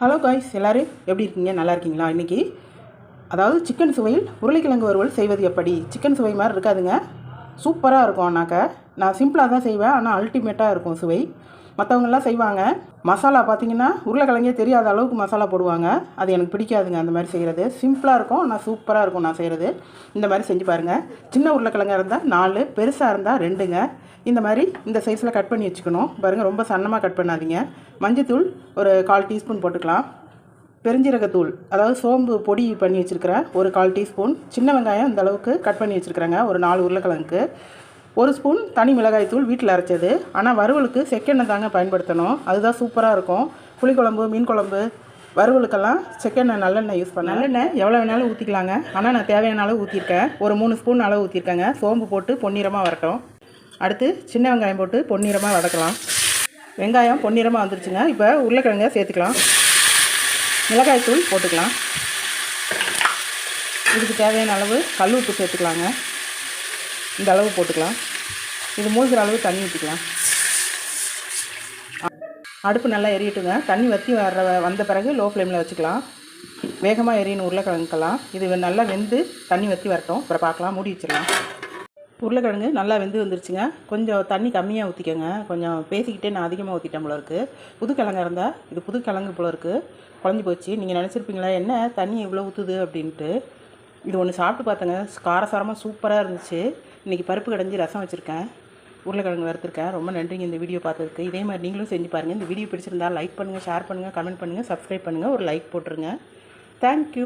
Hello guys, எல்லோரும் எப்படி இருக்கீங்க? நல்லா இருக்கீங்களா? இன்றைக்கி அதாவது சிக்கன் சுவையில் உருளைக்கிழங்கு வறுவல் செய்வது எப்படி? சிக்கன் சுவை மாதிரி இருக்காதுங்க, சூப்பராக இருக்கும். நான் சிம்பிளாக தான் செய்வேன், ஆனால் அல்டிமேட்டாக இருக்கும் சுவை. மற்றவங்கெல்லாம் செய்வாங்க, மசாலா பார்த்திங்கன்னா உருளைக்கிழங்கே தெரியாத அளவுக்கு மசாலா போடுவாங்க. அது எனக்கு பிடிக்காதுங்க அந்த மாதிரி செய்கிறது. சிம்பிளாக இருக்கும், ஆனால் சூப்பராக இருக்கும் நான் செய்கிறது. இந்த மாதிரி செஞ்சு பாருங்கள். சின்ன உருளைக்கிழங்காக இருந்தால் 4, பெருசாக இருந்தால் 2ங்க. இந்த மாதிரி இந்த சைஸில் கட் பண்ணி வச்சுக்கணும். பாருங்கள், ரொம்ப சன்னமாக கட் பண்ணாதீங்க. மஞ்சத்தூள் ஒரு 1/4 டீஸ்பூன் போட்டுக்கலாம். பெருஞ்சீரகத்தூள், அதாவது சோம்பு பொடி பண்ணி வச்சுருக்கிறேன், ஒரு 1/4 டீஸ்பூன். சின்ன வெங்காயம் இந்த அளவுக்கு கட் பண்ணி வச்சுருக்கிறேங்க, ஒரு 4 உருளைக்கிழங்குக்கு. 1 ஸ்பூன் தனி மிளகாய் தூள், வீட்டில் அரைச்சது. ஆனால் வறுவலுக்கு செக்கெண்ணெய் தாங்க பயன்படுத்தணும், அதுதான் சூப்பராக இருக்கும். புளிக்குழம்பு, மீன் குழம்பு, வறுவலுக்கெல்லாம் செக்கெண்ணெய், நல்லெண்ணெய் யூஸ் பண்ண. நல்லெண்ணெய் எவ்வளோ வேணாலும் ஊற்றிக்கலாங்க, ஆனால் நான் தேவையான அளவு ஊற்றிருக்கேன். ஒரு 3 ஸ்பூன் அளவு ஊற்றிருக்கேங்க. சோம்பு போட்டு பொன்னிறமாக வரட்டும். அடுத்து சின்ன வெங்காயம் போட்டு பொன்னிறமாக வதக்கலாம். வெங்காயம் பொன்னிறமாக வந்துருச்சுங்க. இப்போ உருளைக்கிழங்க சேர்த்துக்கலாம். மிளகாய்த்தூள் போட்டுக்கலாம். இதுக்கு தேவையான அளவு கல் உப்பு சேர்த்துக்கலாங்க. இந்த அளவு போட்டுக்கலாம். இது மூழ்கிற அளவு தண்ணி ஊற்றிக்கலாம். அடுப்பு நல்லா எரியட்டுங்க. தண்ணி வற்றி வந்த பிறகு லோ ஃப்ளேமில் வச்சுக்கலாம். வேகமாக எரியணும் உருளைக்கிழங்குக்கெல்லாம். இது நல்லா வெந்து தண்ணி வற்றி வரட்டும், அப்புறம் பார்க்கலாம். மூடி வச்சிடலாம். உருளைக்கிழங்கு நல்லா வெந்து வந்துருச்சுங்க. கொஞ்சம் தண்ணி கம்மியாக ஊற்றிக்கோங்க. கொஞ்சம் பேசிக்கிட்டே நான் அதிகமாக ஊற்றிட்டேன் போல இருக்குது. புதுக்கிழங்கு இருந்தால் இது புதுக்கிழங்கு போல இருக்குது, குழஞ்சி போச்சு. நீங்கள் நினச்சிருப்பீங்களா என்ன தண்ணி இவ்வளோ ஊற்றுது அப்படின்ட்டு. இது ஒன்று சாப்பிட்டு பார்த்தேங்க, காரசாரமாக சூப்பராக இருந்துச்சு. இன்றைக்கி பருப்பு கடைஞ்சி ரசம் வச்சுருக்கேன், உருளைக்கிழங்கு வறுத்துருக்கேன். ரொம்ப நன்றிங்க இந்த வீடியோ பார்த்ததுக்கு. இதே மாதிரி நீங்களும் செஞ்சு பாருங்கள். இந்த வீடியோ பிடிச்சிருந்தால் லைக் பண்ணுங்கள், ஷேர் பண்ணுங்கள், கமெண்ட் பண்ணுங்கள், சப்ஸ்கிரைப் பண்ணுங்கள், ஒரு லைக் போட்டுருங்க. தேங்க்யூ.